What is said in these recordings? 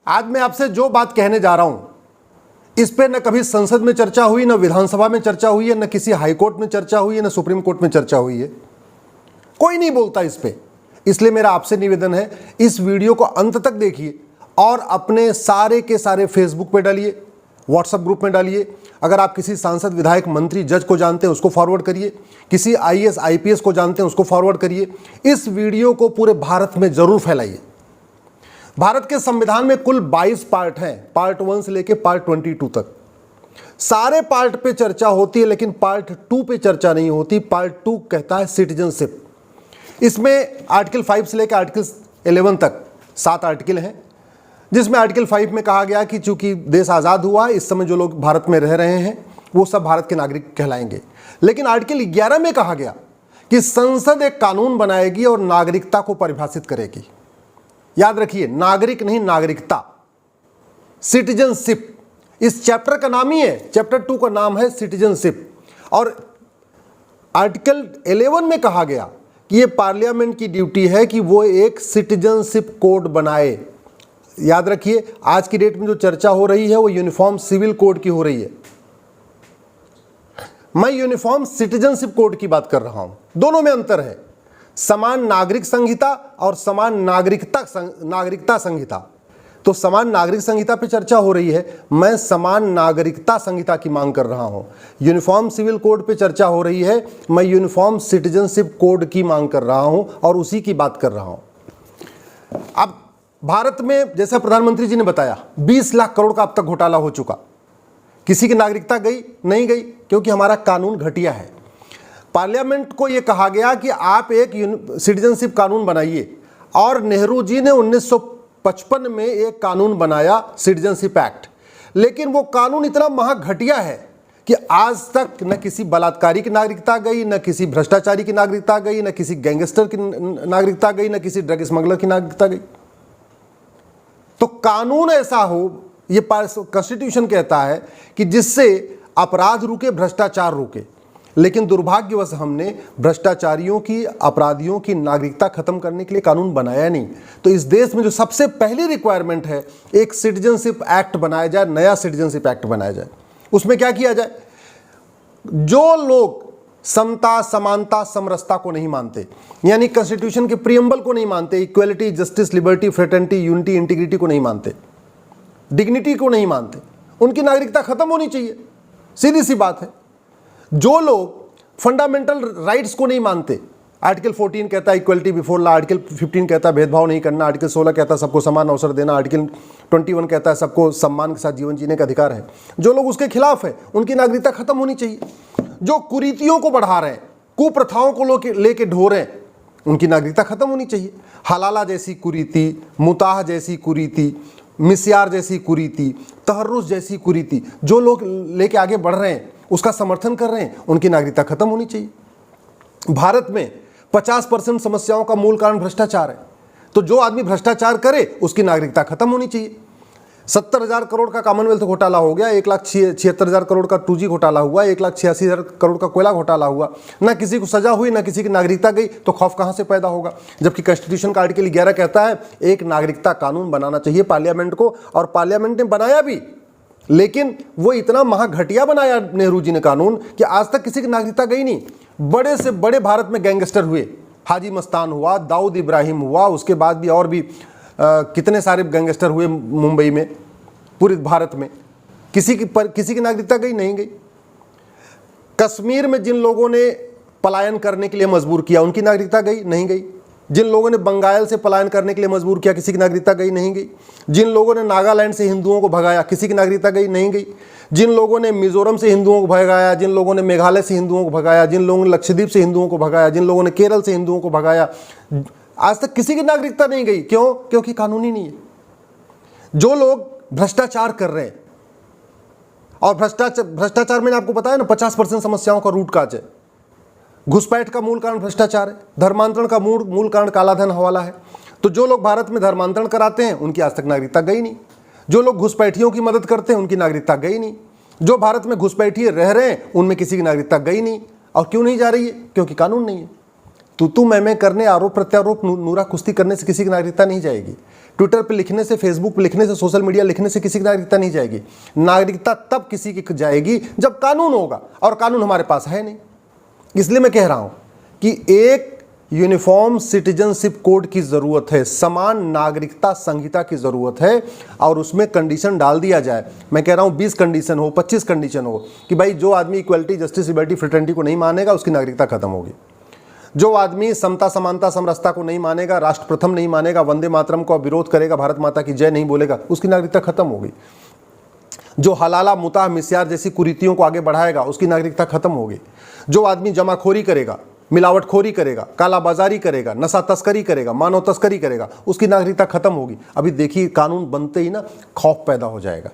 आज मैं आपसे जो बात कहने जा रहा हूं इस पे न कभी संसद में चर्चा हुई, न विधानसभा में चर्चा हुई है, न किसी हाईकोर्ट में चर्चा हुई है, न सुप्रीम कोर्ट में चर्चा हुई है। कोई नहीं बोलता इस पे। इसलिए मेरा आपसे निवेदन है, इस वीडियो को अंत तक देखिए और अपने सारे के सारे फेसबुक पे डालिए, व्हाट्सएप ग्रुप में डालिए। अगर आप किसी सांसद, विधायक, मंत्री, जज को जानते हैं उसको फॉरवर्ड करिए, किसी आईएएस, आईपीएस को जानते हैं उसको फॉरवर्ड करिए। इस वीडियो को पूरे भारत में जरूर फैलाइए। भारत के संविधान में कुल 22 पार्ट हैं, पार्ट 1 से लेकर पार्ट 22 तक। सारे पार्ट पे चर्चा होती है लेकिन पार्ट 2 पे चर्चा नहीं होती। पार्ट 2 कहता है सिटीजनशिप। इसमें आर्टिकल 5 से लेकर आर्टिकल 11 तक 7 आर्टिकल हैं, जिसमें आर्टिकल 5 में कहा गया कि चूंकि देश आज़ाद हुआ, इस समय जो लोग भारत में रह रहे हैं वो सब भारत के नागरिक कहलाएंगे। लेकिन आर्टिकल 11 में कहा गया कि संसद एक कानून बनाएगी और नागरिकता को परिभाषित करेगी। याद रखिए, नागरिक नहीं, नागरिकता, सिटीजनशिप। इस चैप्टर का नाम ही है, चैप्टर 2 का नाम है सिटीजनशिप। और आर्टिकल 11 में कहा गया कि ये पार्लियामेंट की ड्यूटी है कि वो एक सिटीजनशिप कोड बनाए। याद रखिए, आज की डेट में जो चर्चा हो रही है वो यूनिफॉर्म सिविल कोड की हो रही है। मैं यूनिफॉर्म सिटीजनशिप कोड की बात कर रहा हूं। दोनों में अंतर है, समान नागरिक संहिता और समान नागरिकता संहिता। तो समान नागरिक संहिता पे चर्चा हो रही है, मैं समान नागरिकता संहिता की मांग कर रहा हूं। यूनिफॉर्म सिविल कोड पे चर्चा हो रही है, मैं यूनिफॉर्म सिटीजनशिप कोड की मांग कर रहा हूं और उसी की बात कर रहा हूं। अब भारत में, जैसा प्रधानमंत्री जी ने बताया, 20 लाख करोड़ का अब तक घोटाला हो चुका। किसी की नागरिकता गई नहीं गई, क्योंकि हमारा कानून घटिया है। पार्लियामेंट को यह कहा गया कि आप एक सिटीजनशिप कानून बनाइए, और नेहरू जी ने 1955 में एक कानून बनाया, सिटीजनशिप एक्ट। लेकिन वो कानून इतना महाघटिया है कि आज तक न किसी बलात्कारी की नागरिकता गई, न किसी भ्रष्टाचारी की नागरिकता गई, न किसी गैंगस्टर की नागरिकता गई, न किसी ड्रग स्मगलर की नागरिकता गई। तो कानून ऐसा हो, ये कॉन्स्टिट्यूशन कहता है कि जिससे अपराध रुके, भ्रष्टाचार रुके। लेकिन दुर्भाग्यवश हमने भ्रष्टाचारियों की, अपराधियों की नागरिकता खत्म करने के लिए कानून बनाया नहीं। तो इस देश में जो सबसे पहली रिक्वायरमेंट है, एक सिटीजनशिप एक्ट बनाया जाए, नया सिटीजनशिप एक्ट बनाया जाए। उसमें क्या किया जाए? जो लोग समता, समानता, समरसता को नहीं मानते, यानी कॉन्स्टिट्यूशन के प्रियम्बल को नहीं मानते, equality, justice, liberty, fraternity, unity, integrity को नहीं मानते, डिग्निटी को नहीं मानते, उनकी नागरिकता खत्म होनी चाहिए। सीधी सी बात है। जो लोग फंडामेंटल राइट्स को नहीं मानते, आर्टिकल 14 कहता है इक्वलिटी बिफोर लॉ, आर्टिकल 15 कहता है भेदभाव नहीं करना, आर्टिकल 16 कहता है सबको समान अवसर देना, आर्टिकल 21 कहता है सबको सम्मान के साथ जीवन जीने का अधिकार है। जो लोग उसके खिलाफ है, उनकी नागरिकता खत्म होनी चाहिए। जो कुरीतियों को बढ़ा रहे हैं, कुप्रथाओं को लेके ढो रहे हैं, उनकी नागरिकता खत्म होनी चाहिए। हलाला जैसी कुरीति, मुताह जैसी कुरीति, मिस्यार जैसी कुरीति, तहर्रुस जैसी कुरीति जो लोग लेके आगे बढ़ रहे हैं, उसका समर्थन कर रहे हैं, उनकी नागरिकता खत्म होनी चाहिए। भारत में 50% समस्याओं का मूल कारण भ्रष्टाचार है। तो जो आदमी भ्रष्टाचार करे उसकी नागरिकता खत्म होनी चाहिए। 70,000 करोड़ का कॉमनवेल्थ घोटाला हो गया, 1,76,000 करोड़ का 2G घोटाला हुआ, 1,86,000 करोड़ का कोयला घोटाला हुआ। ना किसी को सजा हुई, ना किसी की नागरिकता गई, तो खौफ कहां से पैदा होगा? जबकि कॉन्स्टिट्यूशन का आर्टिकल 11 कहता है एक नागरिकता कानून बनाना चाहिए पार्लियामेंट को, और पार्लियामेंट ने बनाया भी। लेकिन वो इतना महाघटिया बनाया नेहरू जी ने कानून कि आज तक किसी की नागरिकता गई नहीं। बड़े से बड़े भारत में गैंगस्टर हुए, हाजी मस्तान हुआ, दाऊद इब्राहिम हुआ, उसके बाद भी और भी कितने सारे गैंगस्टर हुए मुंबई में, पूरे भारत में। किसी की नागरिकता गई नहीं गई। कश्मीर में जिन लोगों ने पलायन करने के लिए मजबूर किया, उनकी नागरिकता गई नहीं गई। जिन लोगों ने बंगाल से पलायन करने के लिए मजबूर किया, किसी की नागरिकता गई नहीं गई। जिन लोगों ने नागालैंड से हिंदुओं को भगाया, किसी की नागरिकता गई नहीं गई। जिन लोगों ने मिजोरम से हिंदुओं को भगाया, जिन लोगों ने मेघालय से हिंदुओं को भगाया, जिन लोगों ने लक्षद्वीप से हिंदुओं को भगाया, जिन लोगों ने केरल से हिंदुओं को भगाया, आज तक किसी की नागरिकता नहीं गई। क्यों? क्योंकि कानूनी नहीं है। जो लोग भ्रष्टाचार कर रहे हैं, और भ्रष्टाचार मैंने आपको बताया ना, 50% समस्याओं का रूट काज है। घुसपैठ का मूल कारण भ्रष्टाचार है, धर्मांतरण का मूल कारण कालाधन हवाला है। तो जो लोग भारत में धर्मांतरण कराते हैं उनकी आज तक नागरिकता गई नहीं। जो लोग घुसपैठियों की मदद करते हैं उनकी नागरिकता गई नहीं। जो भारत में घुसपैठिए रह रहे हैं उनमें किसी की नागरिकता गई नहीं। और क्यों नहीं जा रही है? क्योंकि कानून नहीं है। तू मैं करने, आरोप प्रत्यारोप, नूरा कुश्ती करने से किसी की नागरिकता नहीं जाएगी। ट्विटर पे लिखने से, फेसबुक पे लिखने से, सोशल मीडिया लिखने से किसी की नागरिकता नहीं जाएगी। नागरिकता तब किसी की जाएगी जब कानून होगा, और कानून हमारे पास है नहीं। इसलिए मैं कह रहा हूं कि एक यूनिफॉर्म सिटीजनशिप कोड की जरूरत है, समान नागरिकता संहिता की जरूरत है, और उसमें कंडीशन डाल दिया जाए। मैं कह रहा हूं 20 कंडीशन हो, 25 कंडीशन हो कि भाई जो आदमी इक्वलिटी, जस्टिस, लिबर्टी, फ्रेटर्निटी को नहीं मानेगा उसकी नागरिकता खत्म होगी। जो आदमी समता, समानता, समरसता को नहीं मानेगा, राष्ट्र प्रथम नहीं मानेगा, वंदे मातरम का विरोध करेगा, भारत माता की जय नहीं बोलेगा, उसकी नागरिकता खत्म होगी। जो हलाला, मुताह, मिस्यार जैसी कुरीतियों को आगे बढ़ाएगा उसकी नागरिकता खत्म होगी। जो आदमी जमाखोरी करेगा, मिलावटखोरी करेगा, कालाबाजारी करेगा, नशा तस्करी करेगा, मानव तस्करी करेगा, उसकी नागरिकता खत्म होगी। अभी देखिए कानून बनते ही ना खौफ पैदा हो जाएगा।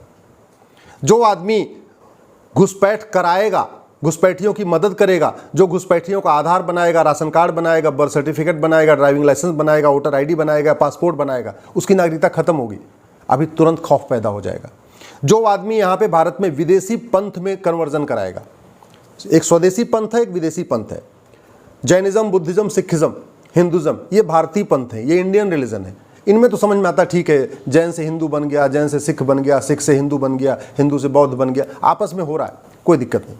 जो आदमी घुसपैठ कराएगा, घुसपैठियों की मदद करेगा, जो घुसपैठियों का आधार बनाएगा, राशन कार्ड बनाएगा, बर्थ सर्टिफिकेट बनाएगा, ड्राइविंग लाइसेंस बनाएगा, वोटर आईडी बनाएगा, पासपोर्ट बनाएगा, उसकी नागरिकता खत्म होगी। अभी तुरंत खौफ पैदा हो जाएगा। जो आदमी यहाँ पे भारत में विदेशी पंथ में कन्वर्जन कराएगा, एक स्वदेशी पंथ है, एक विदेशी पंथ है, जैनिज्म, बुद्धिज्म, सिखिज्म, हिंदुज्म, ये भारतीय पंथ है, ये इंडियन रिलीजन है। इनमें तो समझ में आता ठीक है, जैन से हिंदू बन गया, जैन से सिख बन गया, सिख से हिंदू बन गया, हिंदू से बौद्ध बन गया, आपस में हो रहा है, कोई दिक्कत नहीं।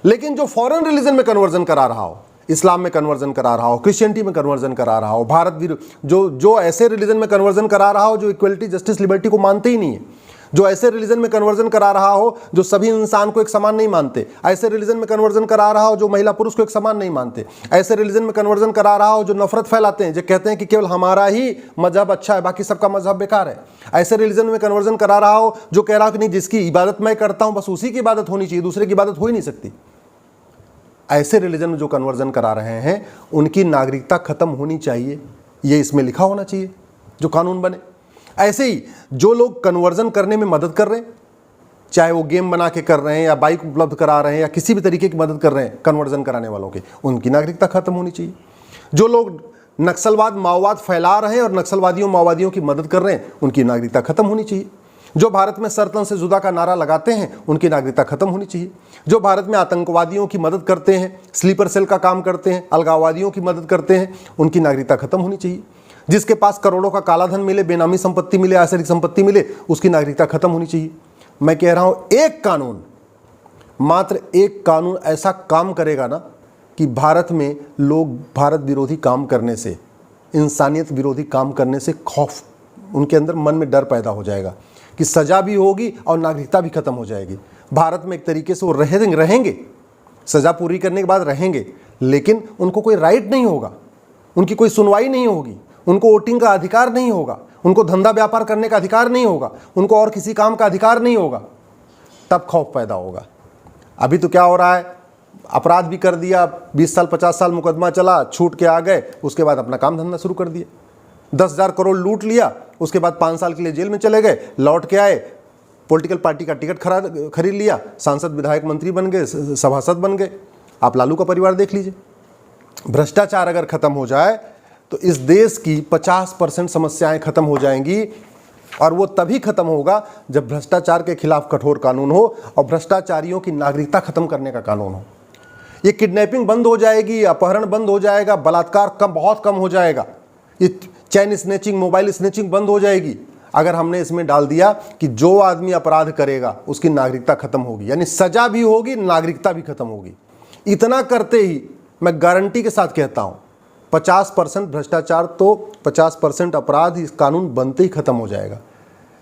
लेकिन जो फॉरेन रिलीजन में कन्वर्जन करा रहा हो, इस्लाम में कन्वर्जन करा रहा हो, क्रिश्चियनिटी में कन्वर्जन करा रहा हो, भारत जो ऐसे रिलीजन में कन्वर्जन करा रहा हो जो इक्वलिटी, जस्टिस, लिबर्टी को मानते ही नहीं है, जो ऐसे रिलीजन में कन्वर्जन करा रहा हो जो सभी इंसान को एक समान नहीं मानते, ऐसे रिलीजन में कन्वर्जन करा रहा हो जो महिला पुरुष को एक समान नहीं मानते, ऐसे रिलीजन में कन्वर्जन करा रहा हो जो नफरत फैलाते हैं, जो कहते हैं कि केवल हमारा ही मजहब अच्छा है, बाकी सबका मजहब बेकार है, ऐसे रिलीजन में कन्वर्जन करा रहा हो जो कह रहा हो कि नहीं, जिसकी इबादत मैं करता हूं बस उसी की इबादत होनी चाहिए, दूसरे की इबादत हो ही नहीं सकती। ऐसे रिलीजन में जो कन्वर्जन करा रहे हैं उनकी नागरिकता खत्म होनी चाहिए, ये इसमें लिखा होना चाहिए जो कानून बने। ऐसे ही जो लोग कन्वर्जन करने में मदद कर रहे हैं, चाहे वो गेम बना के कर रहे हैं या बाइक उपलब्ध करा रहे हैं या किसी भी तरीके की मदद कर रहे हैं कन्वर्जन कराने वालों की, उनकी नागरिकता खत्म होनी चाहिए। जो लोग नक्सलवाद, माओवाद फैला रहे हैं और नक्सलवादियों, माओवादियों की मदद कर रहे हैं, उनकी नागरिकता खत्म होनी चाहिए। जो भारत में सरतन से जुदा का नारा लगाते हैं उनकी नागरिकता खत्म होनी चाहिए। जो भारत में आतंकवादियों की मदद करते हैं, स्लीपर सेल का काम करते हैं, अलगाववादियों की मदद करते हैं, उनकी नागरिकता खत्म होनी चाहिए। जिसके पास करोड़ों का कालाधन मिले, बेनामी संपत्ति मिले, आसरिक संपत्ति मिले, उसकी नागरिकता खत्म होनी चाहिए। मैं कह रहा हूं एक कानून, मात्र एक कानून ऐसा काम करेगा ना कि भारत में लोग भारत विरोधी काम करने से, इंसानियत विरोधी काम करने से खौफ, उनके अंदर मन में डर पैदा हो जाएगा कि सजा भी होगी और नागरिकता भी खत्म हो जाएगी। भारत में एक तरीके से वो रहेंगे, सजा पूरी करने के बाद रहेंगे, लेकिन उनको कोई राइट नहीं होगा, उनकी कोई सुनवाई नहीं होगी, उनको वोटिंग का अधिकार नहीं होगा, उनको धंधा व्यापार करने का अधिकार नहीं होगा, उनको और किसी काम का अधिकार नहीं होगा। तब खौफ पैदा होगा। अभी तो क्या हो रहा है, अपराध भी कर दिया, 20 साल 50 साल मुकदमा चला, छूट के आ गए, उसके बाद अपना काम धंधा शुरू कर दिया, 10,000 करोड़ लूट लिया, उसके बाद 5 साल के लिए जेल में चले गए, लौट के आए, पॉलिटिकल पार्टी का टिकट खरीद लिया, सांसद, विधायक, मंत्री बन गए, सभासद बन गए। आप लालू का परिवार देख लीजिए। भ्रष्टाचार अगर खत्म हो जाए तो इस देश की 50% समस्याएं खत्म हो जाएंगी, और वो तभी खत्म होगा जब भ्रष्टाचार के खिलाफ कठोर कानून हो और भ्रष्टाचारियों की नागरिकता खत्म करने का कानून हो। ये किडनैपिंग बंद हो जाएगी, अपहरण बंद हो जाएगा, बलात्कार बहुत कम हो जाएगा, ये चैन स्नैचिंग, मोबाइल स्नैचिंग बंद हो जाएगी अगर हमने इसमें डाल दिया कि जो आदमी अपराध करेगा उसकी नागरिकता खत्म होगी, यानी सजा भी होगी, नागरिकता भी खत्म होगी। इतना करते ही मैं गारंटी के साथ कहता हूं 50% भ्रष्टाचार तो 50% अपराध इस कानून बनते ही खत्म हो जाएगा।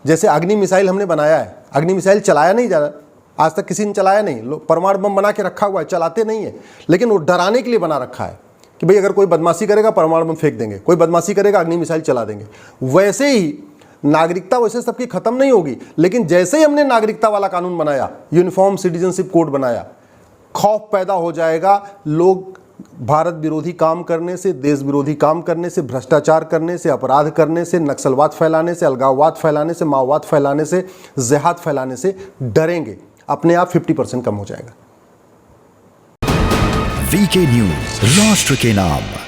जैसे अग्नि मिसाइल हमने बनाया है, अग्नि मिसाइल चलाया नहीं जा रहा, आज तक किसी ने चलाया नहीं, लोग परमाणु बम बना के रखा हुआ है, चलाते नहीं है, लेकिन वो डराने के लिए बना रखा है कि भाई अगर कोई बदमाशी करेगा परमाणु बम फेंक देंगे, कोई बदमाशी करेगा अग्नि मिसाइल चला देंगे। वैसे ही नागरिकता वैसे सबकी खत्म नहीं होगी, लेकिन जैसे ही हमने नागरिकता वाला कानून बनाया, यूनिफॉर्म सिटीजनशिप कोड बनाया, खौफ पैदा हो जाएगा। लोग भारत विरोधी काम करने से, देश विरोधी काम करने से, भ्रष्टाचार करने से, अपराध करने से, नक्सलवाद फैलाने से, अलगाववाद फैलाने से, माओवाद फैलाने से, जिहाद फैलाने से डरेंगे। अपने आप 50% कम हो जाएगा। वीके न्यूज, राष्ट्र के नाम।